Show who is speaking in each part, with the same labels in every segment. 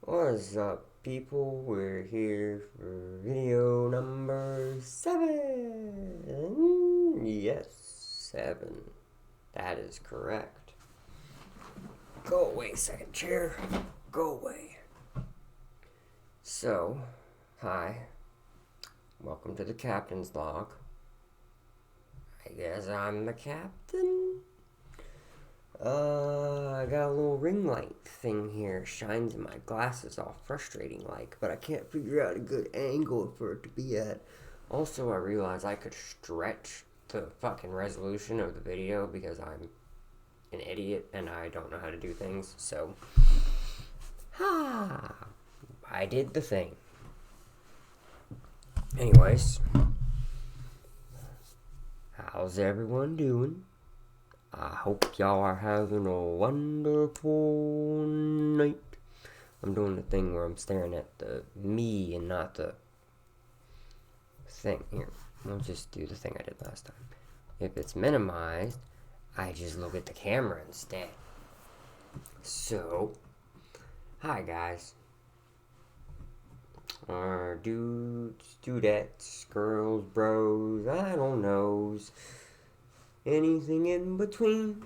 Speaker 1: What's up, people? We're here for video number 7. Yes, 7. That is correct. Go away, second chair. Go away. So, hi. Welcome to the captain's log. I guess I'm the captain. I got a little ring light thing here. Shines in my glasses all frustrating like, but I can't figure out a good angle for it to be at. Also, I realized I could stretch the fucking resolution of the video because I'm an idiot and I don't know how to do things. So, I did the thing. Anyways, how's everyone doing? I hope y'all are having a wonderful night. I'm doing the thing where I'm staring at the me and not the thing. Here, I'll just do the thing I did last time. If it's minimized, I just look at the camera instead. So, hi guys. Dudes, dudettes, girls, bros, I don't knows. Anything in between?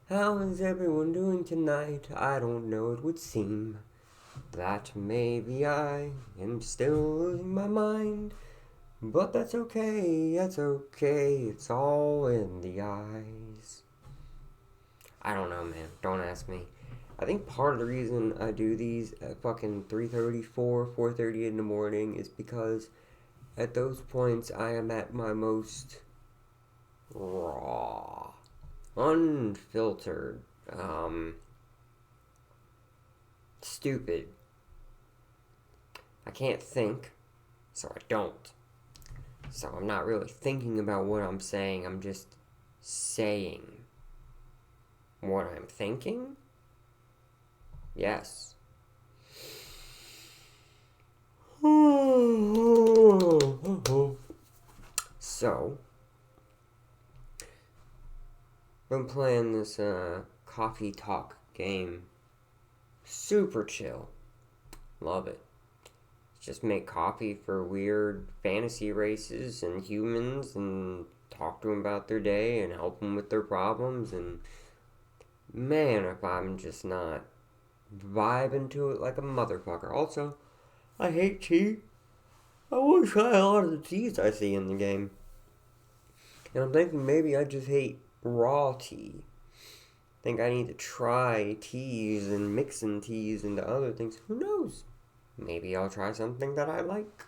Speaker 1: How is everyone doing tonight? I don't know, it would seem that maybe I am still losing my mind. But that's okay, it's all in the eyes. I don't know, man, don't ask me. I think part of the reason I do these at fucking 3:30, 4:30 in the morning is because at those points I am at my most raw, unfiltered, stupid. I can't think, so I don't. So I'm not really thinking about what I'm saying, I'm just saying what I'm thinking? Yes. So, I'm playing this coffee talk game. Super chill. Love it. Just make coffee for weird fantasy races and humans and talk to them about their day and help them with their problems. And man, if I'm just not vibing to it like a motherfucker. Also, I hate tea. I want to try a lot of the teas I see in the game. And I'm thinking maybe I just hate raw tea. I think I need to try teas and mixing teas into other things. Who knows? Maybe I'll try something that I like.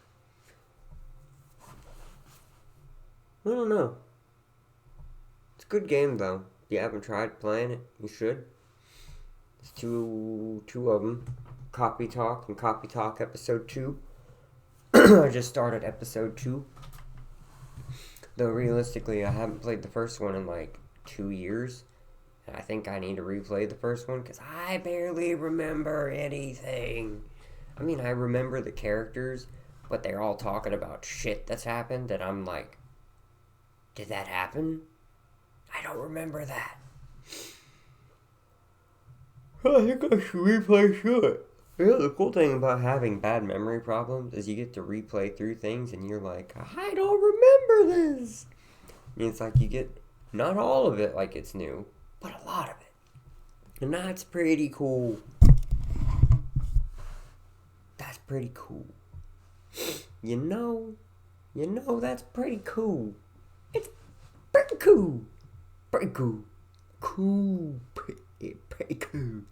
Speaker 1: I don't know. It's a good game though. If you haven't tried playing it, you should. There's two of them. Copy Talk and Copy Talk episode 2. I just started episode 2. Though realistically, I haven't played the first one in like 2 years. And I think I need to replay the first one because I barely remember anything. I mean, I remember the characters, but they're all talking about shit that's happened, and I'm like, did that happen? I don't remember that. I think I should replay through it. Yeah, the cool thing about having bad memory problems is you get to replay through things and you're like, I don't remember this. And it's like you get not all of it like it's new, but a lot of it. And that's pretty cool. That's pretty cool. You know, that's pretty cool. It's pretty cool. Pretty cool. Cool. Pretty cool.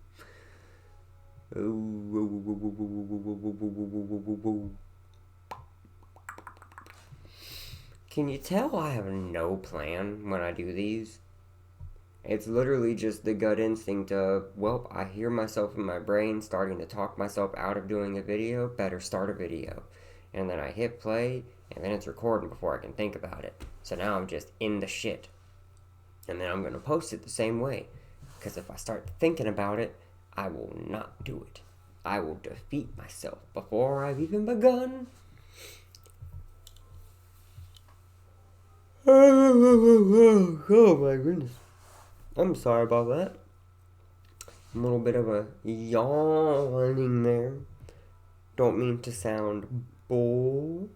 Speaker 1: Can you tell I have no plan when I do these? It's literally just the gut instinct of, well, I hear myself in my brain starting to talk myself out of doing a video, better start a video. And then I hit play, and then it's recording before I can think about it. So now I'm just in the shit. And then I'm going to post it the same way. Because if I start thinking about it, I will not do it. I will defeat myself before I've even begun. Oh my goodness. I'm sorry about that. A little bit of a yawning there. Don't mean to sound bored.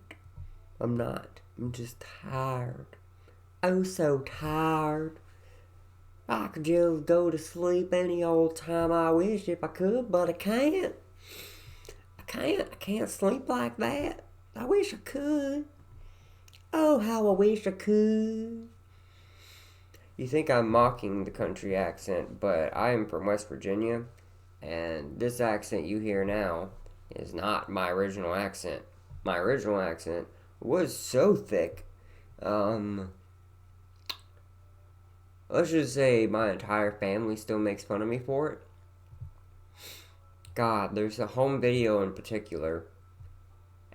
Speaker 1: I'm not. I'm just tired. Oh, so tired. I could just go to sleep any old time I wish if I could, but I can't. I can't sleep like that. I wish I could. Oh, how I wish I could. You think I'm mocking the country accent, but I am from West Virginia, and this accent you hear now is not my original accent. My original accent was so thick. Let's just say my entire family still makes fun of me for it. God, there's a home video in particular,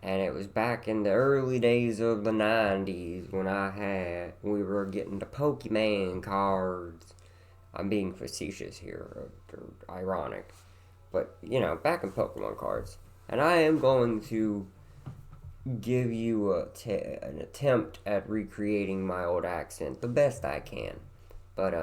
Speaker 1: and it was back in the early days of the 90s when we were getting the Pokemon cards. I'm being facetious here, or ironic, but back in Pokemon cards. And I am going to give you an attempt at recreating my old accent the best I can. But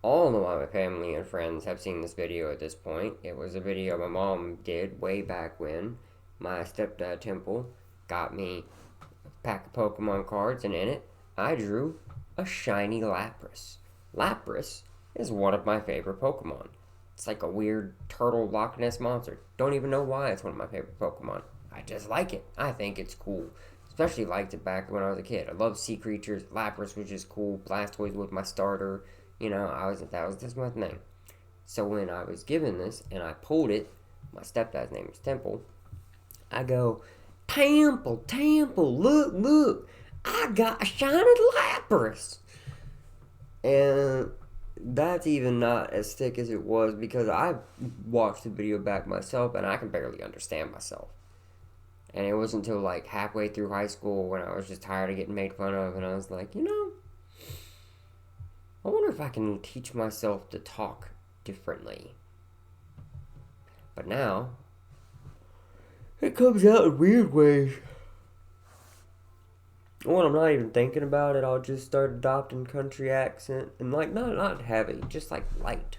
Speaker 1: all of my family and friends have seen this video at this point. It was a video my mom did way back when. My stepdad, Temple, got me a pack of Pokemon cards, and in it, I drew a shiny Lapras. Lapras is one of my favorite Pokemon. It's like a weird turtle Loch Ness monster. Don't even know why it's one of my favorite Pokemon. I just like it. I think it's cool. Especially liked it back when I was a kid. I love sea creatures. Lapras was just cool. Blastoise was my starter. That was just my thing. So when I was given this and I pulled it, my stepdad's name is Temple. I go, Temple, look, I got a shiny Lapras. And that's even not as thick as it was because I watched the video back myself and I can barely understand myself. And it wasn't until like halfway through high school when I was just tired of getting made fun of and I was like, I wonder if I can teach myself to talk differently. But now, it comes out in weird ways. When I'm not even thinking about it, I'll just start adopting country accent and like not heavy, just like light.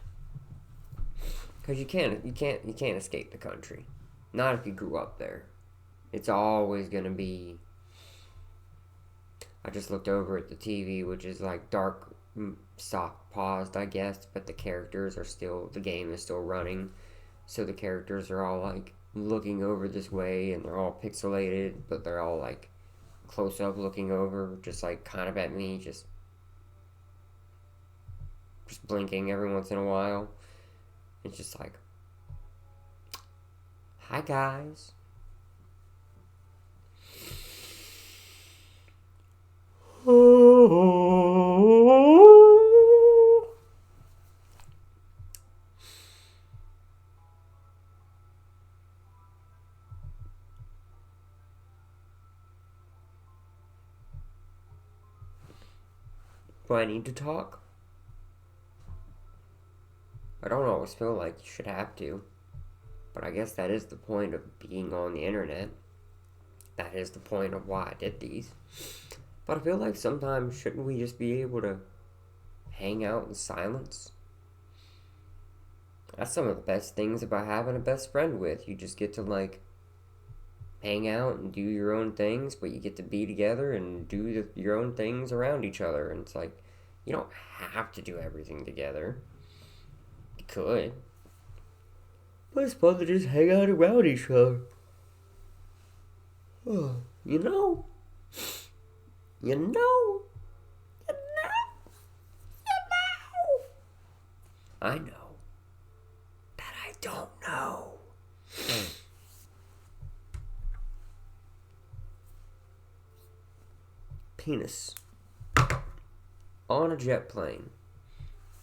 Speaker 1: Cause you can't escape the country. Not if you grew up there. It's always gonna be. I just looked over at the TV, which is like dark, soft paused, I guess, but the game is still running, so the characters are all like looking over this way, and they're all pixelated, but they're all like close up looking over, just like kind of at me, just blinking every once in a while. It's just like, hi guys. Do I need to talk? I don't always feel like you should have to, but I guess that is the point of being on the internet. That is the point of why I did these. But I feel like sometimes shouldn't we just be able to hang out in silence? That's some of the best things about having a best friend with. You just get to like hang out and do your own things, but you get to be together and do your own things around each other. And it's like, you don't have to do everything together. You could. But it's fun to just hang out around each other. You know? I know that I don't know. Penis on a jet plane.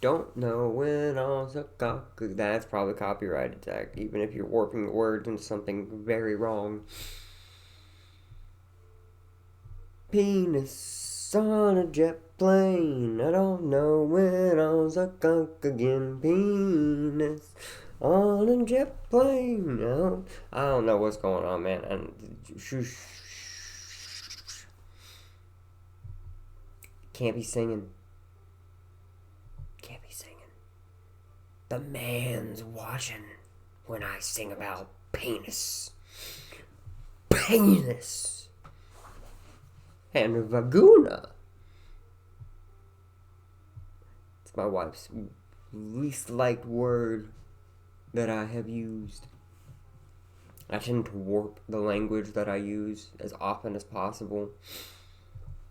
Speaker 1: Don't know when on the cock. That's probably copyrighted tag, even if you're warping the words into something very wrong. Penis on a jet plane. I don't know when on the cock again. Penis on a jet plane. I don't know what's going on, man. And can't be singing. the man's watching when I sing about penis. Penis. And vagina. It's my wife's least liked word that I have used. I tend to warp the language that I use as often as possible.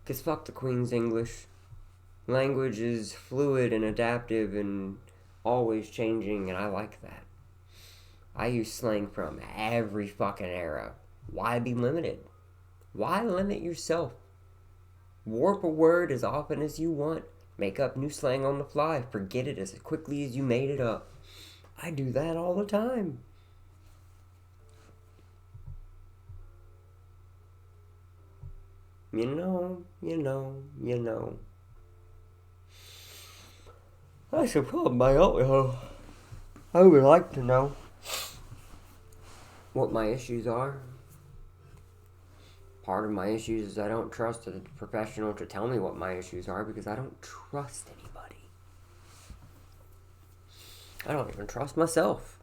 Speaker 1: Because fuck the Queen's English. Language is fluid and adaptive and always changing, and I like that. I use slang from every fucking era. Why be limited? Why limit yourself? Warp a word as often as you want. Make up new slang on the fly. Forget it as quickly as you made it up. I do that all the time. You know. I should probably I would like to know what my issues are. Part of my issues is I don't trust a professional to tell me what my issues are because I don't trust anybody. I don't even trust myself.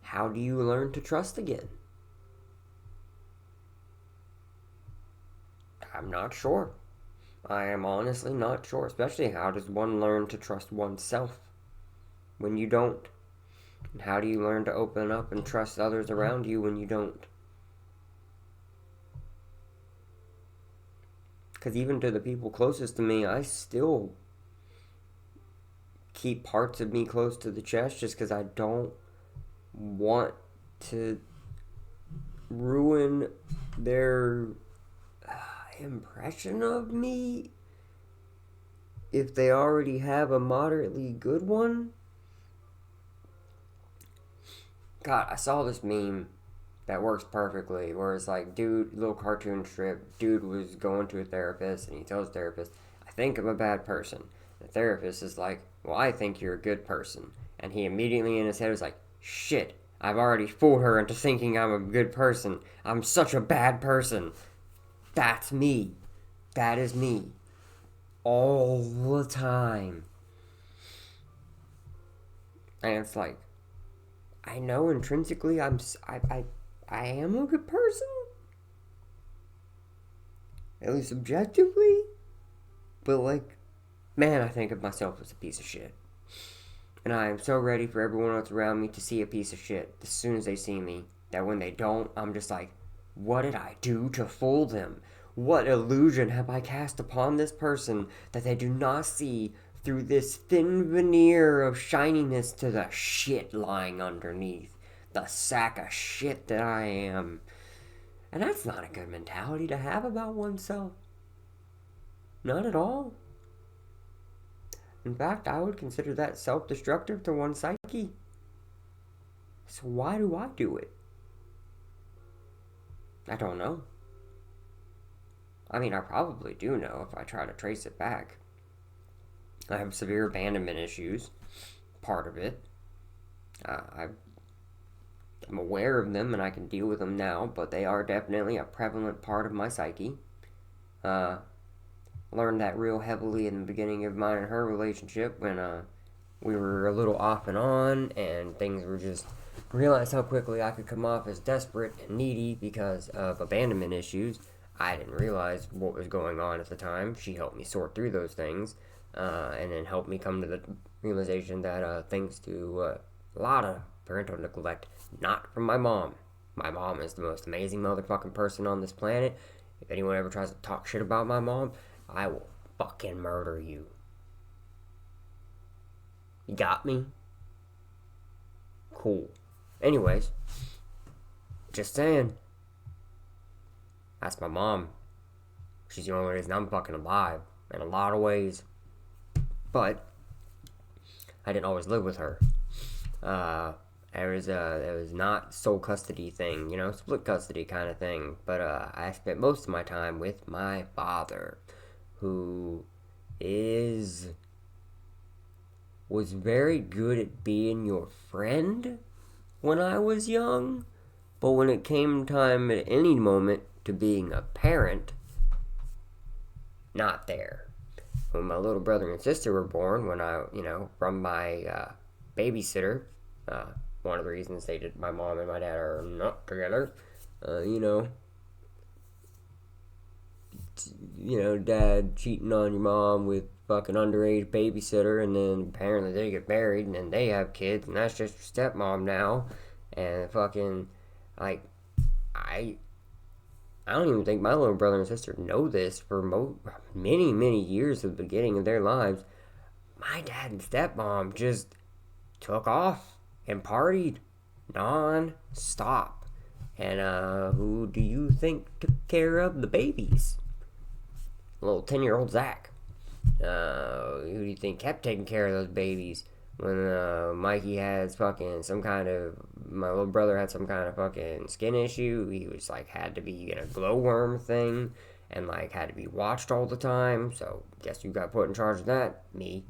Speaker 1: How do you learn to trust again? I'm not sure. I am honestly not sure. Especially, how does one learn to trust oneself when you don't? And how do you learn to open up and trust others around you when you don't? Because even to the people closest to me, I still keep parts of me close to the chest just because I don't want to ruin their impression of me if they already have a moderately good one. God, I saw this meme that works perfectly where it's like, dude, little cartoon strip, dude was going to a therapist and he tells the therapist, I think I'm a bad person. The therapist is like, well, I think you're a good person. And he immediately in his head was like, shit, I've already fooled her into thinking I'm a good person. I'm such a bad person. That's me. That is me. All the time. And it's like, I know intrinsically I am a good person. At least objectively. But like, man, I think of myself as a piece of shit. And I am so ready for everyone else around me to see a piece of shit as soon as they see me. That when they don't, I'm just like, what did I do to fool them? What illusion have I cast upon this person that they do not see through this thin veneer of shininess to the shit lying underneath? The sack of shit that I am. And that's not a good mentality to have about oneself. Not at all. In fact, I would consider that self-destructive to one's psyche. So why do I do it? I don't know. I mean, I probably do know if I try to trace it back. I have severe abandonment issues. Part of it. I'm aware of them and I can deal with them now, but they are definitely a prevalent part of my psyche. Learned that real heavily in the beginning of mine and her relationship when we were a little off and on and things were just... Realized how quickly I could come off as desperate and needy because of abandonment issues. I didn't realize what was going on at the time. She helped me sort through those things and then helped me come to the realization that thanks to a lot of parental neglect, not from my mom. My mom is the most amazing motherfucking person on this planet. If anyone ever tries to talk shit about my mom, I will fucking murder you. You got me? Cool. Anyways, just saying. That's my mom. She's the only reason I'm fucking alive in a lot of ways. But I didn't always live with her. There was not sole custody thing, split custody kind of thing. But I spent most of my time with my father, who was very good at being your friend when I was young, but when it came time at any moment to being a parent, not there. when my little brother and sister were born, from my babysitter. Uh, One of the reasons my mom and my dad are not together. Uh, you know, dad cheating on your mom with fucking underage babysitter, and then apparently they get married, and then they have kids, and that's just your stepmom now, and fucking, like, I I don't even think my little brother and sister know this for many, many years of the beginning of their lives. My dad and stepmom just took off and partied non-stop. And who do you think took care of the babies? Little 10-year-old Zach. Who do you think kept taking care of those babies? When Mikey had my little brother had some kind of fucking skin issue. He was like, had to be in a glowworm thing and like had to be watched all the time. So, guess who got put in charge of that? Me.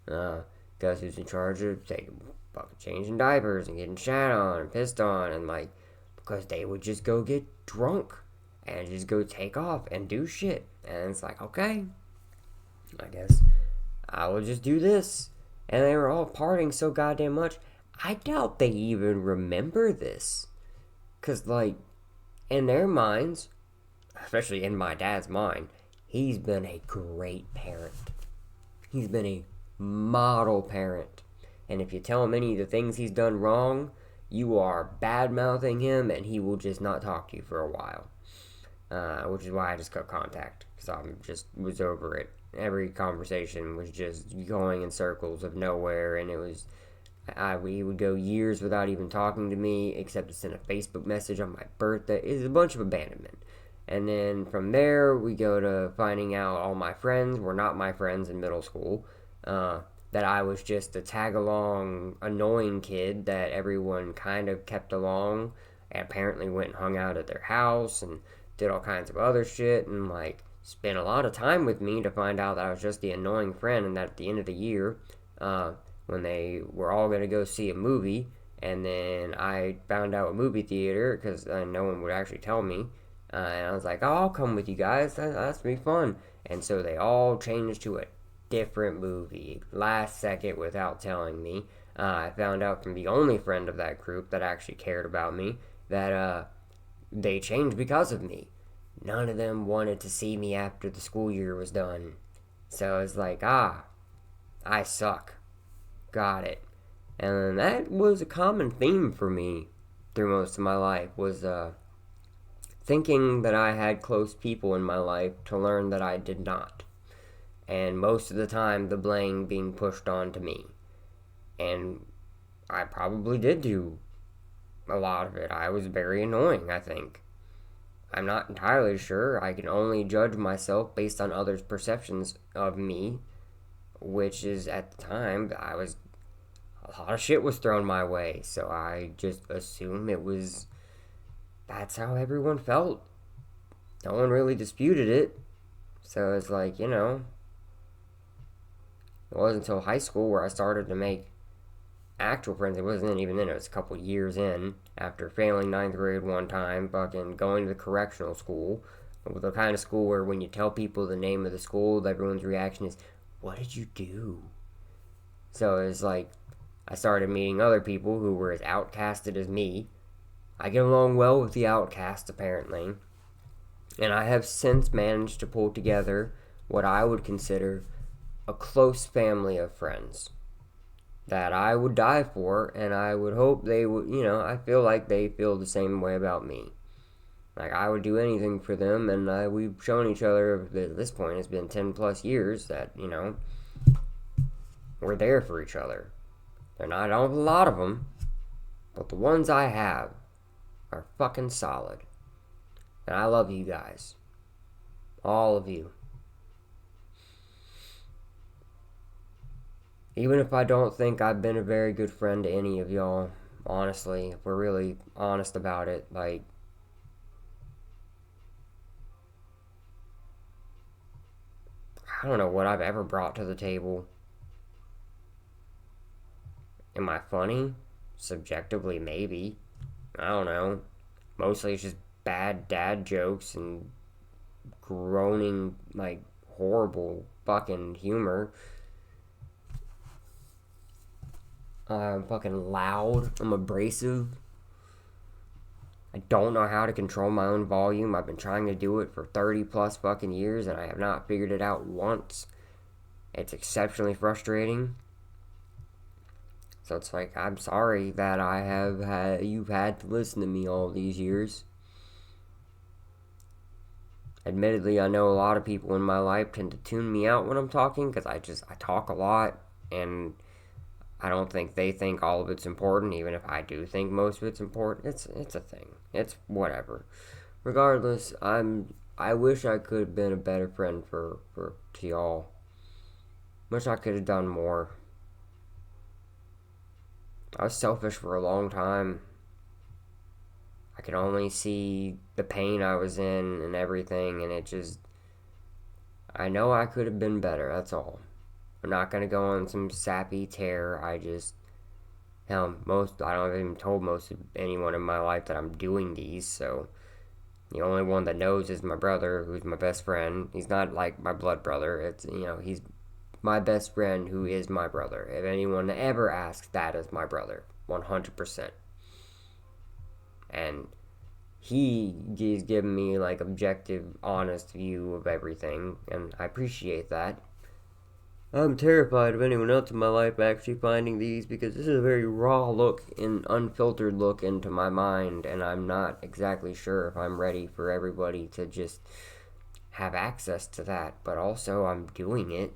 Speaker 1: Guess who's in charge of fucking changing diapers and getting shat on and pissed on, and like, because they would just go get drunk and just go take off and do shit. And it's like, okay, I guess I will just do this. And they were all partying so goddamn much, I doubt they even remember this. Because, like, in their minds, especially in my dad's mind, he's been a great parent. He's been a model parent. And if you tell him any of the things he's done wrong, you are bad-mouthing him, and he will just not talk to you for a while. Which is why I just cut contact, because I was over it. Every conversation was just going in circles of nowhere, and we would go years without even talking to me, except to send a Facebook message on my birthday. It's a bunch of abandonment. And then from there, we go to finding out all my friends were not my friends in middle school, that I was just a tag-along, annoying kid that everyone kind of kept along, and apparently went and hung out at their house, and did all kinds of other shit, and like, spent a lot of time with me to find out that I was just the annoying friend, and that at the end of the year, when they were all going to go see a movie, and then I found out a movie theater, because no one would actually tell me, and I was like, oh, I'll come with you guys, that's going to be fun, and so they all changed to a different movie, last second without telling me. I found out from the only friend of that group that actually cared about me, that they changed because of me. None of them wanted to see me after the school year was done. So it's like, I suck. Got it. And that was a common theme for me through most of my life, was thinking that I had close people in my life to learn that I did not. And most of the time, the blame being pushed on to me. And I probably did do a lot of it. I was very annoying, I think. I'm not entirely sure. I can only judge myself based on others' perceptions of me, which is, at the time, a lot of shit was thrown my way, so I just assume that's how everyone felt. No one really disputed it, so it's like, it wasn't until high school where I started to make actual friends. It wasn't even then, it was a couple years in, after failing 9th grade one time, fucking going to the correctional school, the kind of school where when you tell people the name of the school, everyone's reaction is, what did you do? So it's like, I started meeting other people who were as outcasted as me. I get along well with the outcast, apparently, and I have since managed to pull together what I would consider a close family of friends that I would die for, and I would hope they would, I feel like they feel the same way about me. Like, I would do anything for them, and we've shown each other, at this point, it's been 10 plus years, that, we're there for each other. I don't have a lot of them, but the ones I have are fucking solid. And I love you guys. All of you. Even if I don't think I've been a very good friend to any of y'all, honestly, if we're really honest about it, like, I don't know what I've ever brought to the table. Am I funny? Subjectively, maybe. I don't know. Mostly it's just bad dad jokes and groaning, like, horrible fucking humor. I'm fucking loud. I'm abrasive. I don't know how to control my own volume. I've been trying to do it for 30 plus fucking years and I have not figured it out once. It's exceptionally frustrating. So it's like, I'm sorry that you've had to listen to me all these years. Admittedly, I know a lot of people in my life tend to tune me out when I'm talking because I talk a lot and I don't think they think all of it's important, even if I do think most of it's important. It's a thing. It's whatever. Regardless, I wish I could have been a better friend to y'all. Wish I could have done more. I was selfish for a long time. I could only see the pain I was in and everything, and I know I could have been better, that's all. I'm not gonna go on some sappy tear. I don't even told most of anyone in my life that I'm doing these, so the only one that knows is my brother, who's my best friend. He's not like my blood brother. He's my best friend who is my brother. If anyone ever asks, that is my brother, 100%. And he's given me like objective, honest view of everything, and I appreciate that. I'm terrified of anyone else in my life actually finding these because this is a very raw look and unfiltered look into my mind, and I'm not exactly sure if I'm ready for everybody to just have access to that. But also, I'm doing it,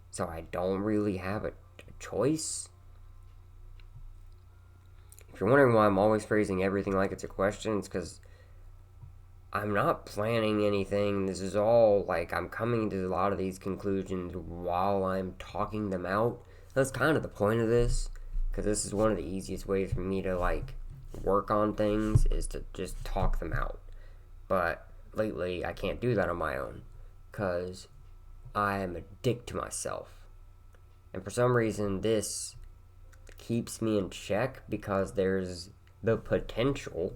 Speaker 1: so I don't really have a choice. If you're wondering why I'm always phrasing everything like it's a question, it's because I'm not planning anything. This is all like I'm coming to a lot of these conclusions while I'm talking them out. That's kind of the point of this, because this is one of the easiest ways for me to like work on things is to just talk them out. But lately, I can't do that on my own because I am a dick to myself. And for some reason, this keeps me in check because there's the potential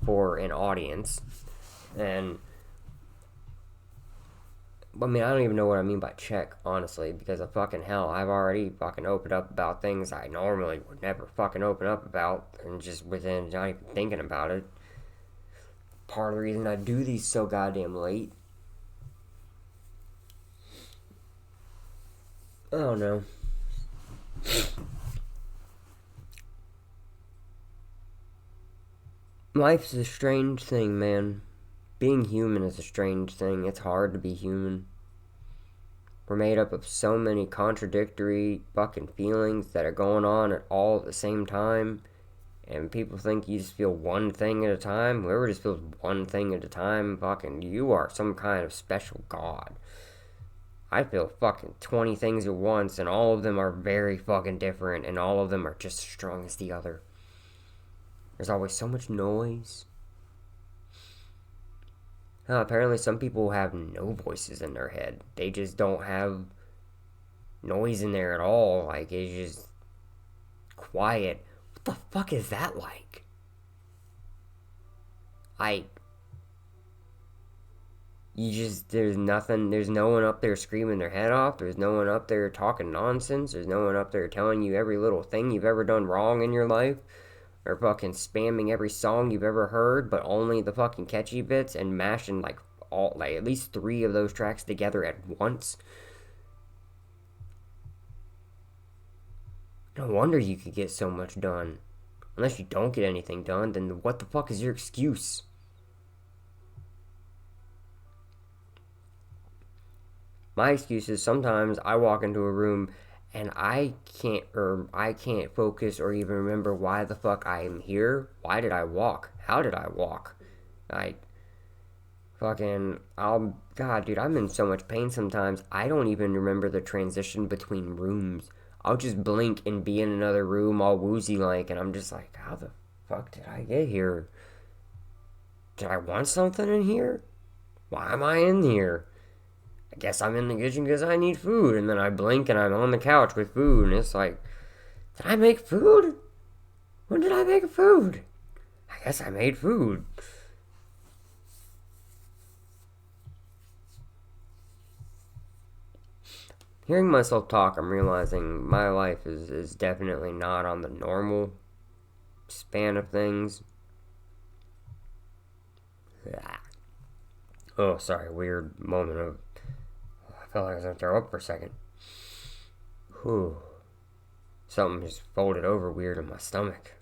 Speaker 1: for an audience. And I mean, I don't even know what I mean by check, honestly, because of fucking hell, I've already fucking opened up about things I normally would never fucking open up about, and just within not even thinking about it. Part of the reason I do these so goddamn late. I don't know. Life's a strange thing, man. Being human is a strange thing. It's hard to be human. We're made up of so many contradictory fucking feelings that are going on at all at the same time. And people think you just feel one thing at a time. Whoever just feels one thing at a time, fucking, you are some kind of special god. I feel fucking 20 things at once, and all of them are very fucking different, and all of them are just as strong as the other. There's always so much noise. Apparently some people have no voices in their head. They just don't have noise in there at all. Like, it's just quiet. What the fuck is that like? There's nothing, there's no one up there screaming their head off. There's no one up there talking nonsense. There's no one up there telling you every little thing you've ever done wrong in your life. Or fucking spamming every song you've ever heard, but only the fucking catchy bits, and mashing like at least 3 of those tracks together at once. No wonder you could get so much done. Unless you don't get anything done, then what the fuck is your excuse? My excuse is sometimes I walk into a room and I can't focus or even remember why the fuck I am here. Why did I walk? How did I walk? God, dude, I'm in so much pain sometimes. I don't even remember the transition between rooms. I'll just blink and be in another room all woozy like, and I'm just like, how the fuck did I get here? Did I want something in here? Why am I in here? I guess I'm in the kitchen because I need food, and then I blink and I'm on the couch with food, and it's like, did I make food? When did I make food? I guess I made food. Hearing myself talk, I'm realizing my life is definitely not on the normal span of things. Oh, sorry, weird moment of... I felt like I was going to throw up for a second. Whew. Something just folded over weird in my stomach.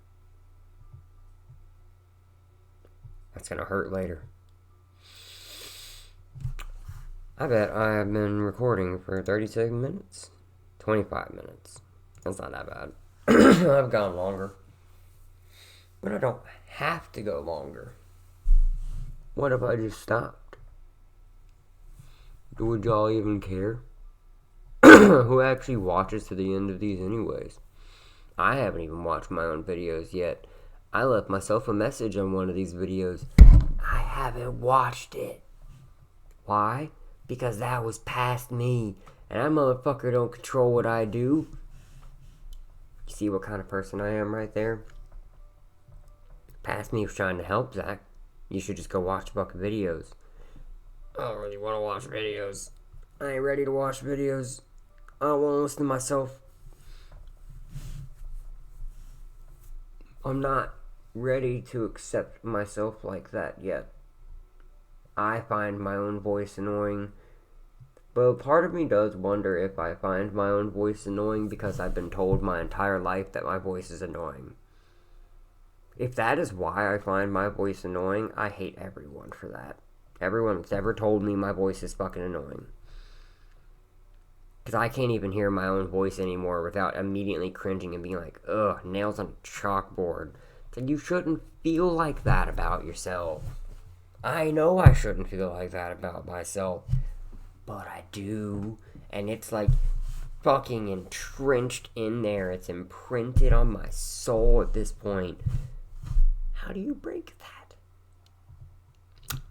Speaker 1: That's going to hurt later. I bet I have been recording for 36 minutes. 25 minutes. That's not that bad. I've gone longer. But I don't have to go longer. What if I just stopped? Would y'all even care? Who actually watches to the end of these anyways? I haven't even watched my own videos yet. I left myself a message on one of these videos. I haven't watched it. Why? Because that was past me. And that motherfucker don't control what I do. You see what kind of person I am right there? Past me was trying to help, Zach. You should just go watch fucking videos. I don't really want to watch videos. I ain't ready to watch videos. I don't want to listen to myself. I'm not ready to accept myself like that yet. I find my own voice annoying. But part of me does wonder if I find my own voice annoying because I've been told my entire life that my voice is annoying. If that is why I find my voice annoying, I hate everyone for that. Everyone that's ever told me my voice is fucking annoying. Because I can't even hear my own voice anymore without immediately cringing and being like, ugh, nails on a chalkboard. It's like, you shouldn't feel like that about yourself. I know I shouldn't feel like that about myself. But I do. And it's like fucking entrenched in there. It's imprinted on my soul at this point. How do you break that?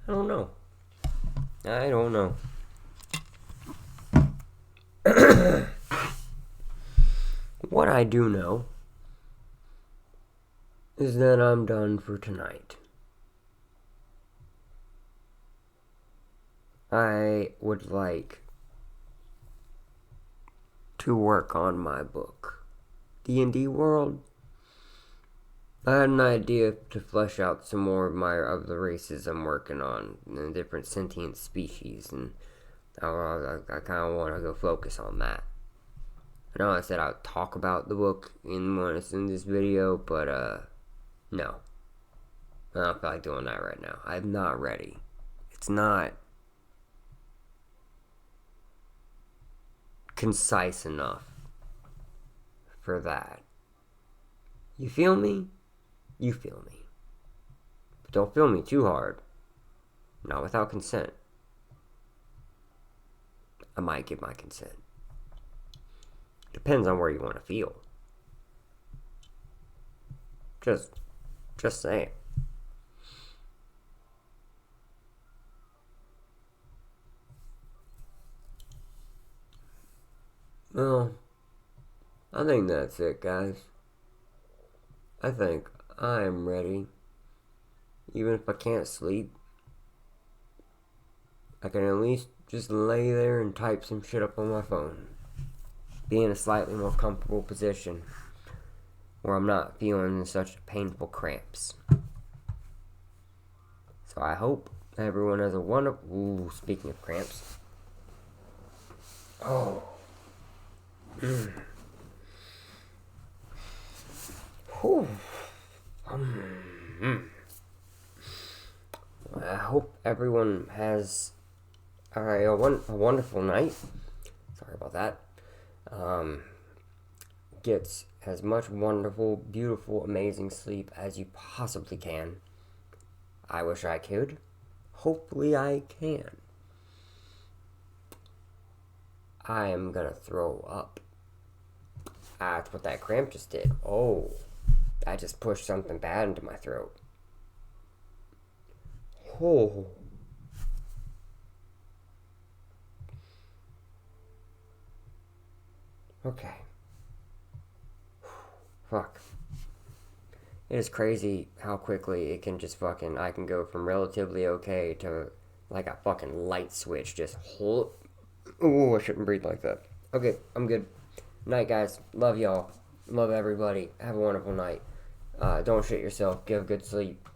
Speaker 1: I don't know. What I do know is that I'm done for tonight. I would like to work on my book, D&D World. I had an idea to flesh out some more of the races I'm working on, the different sentient species, and I kind of want to go focus on that. I know I said I would talk about the book in this video, but no. I don't feel like doing that right now. I'm not ready. It's not concise enough for that. You feel me? You feel me. But don't feel me too hard. Not without consent. I might give my consent. Depends on where you want to feel. Just saying. Well, I think that's it, guys. I think I'm ready. Even if I can't sleep, I can at least just lay there and type some shit up on my phone. Be in a slightly more comfortable position where I'm not feeling such painful cramps. So I hope everyone has a wonderful... Ooh, speaking of cramps. Oh. Whew. I hope everyone has a wonderful night. Sorry about that. Gets as much wonderful, beautiful, amazing sleep as you possibly can. I wish I could. Hopefully I can. I am gonna throw up. That's what that cramp just did. Oh, I just pushed something bad into my throat. Oh. Okay. Fuck. It is crazy how quickly it can just fucking... I can go from relatively okay to like a fucking light switch. Just hold... Ooh, I shouldn't breathe like that. Okay, I'm good. Night, guys. Love y'all. Love everybody. Have a wonderful night. Don't shit yourself. Get a good sleep.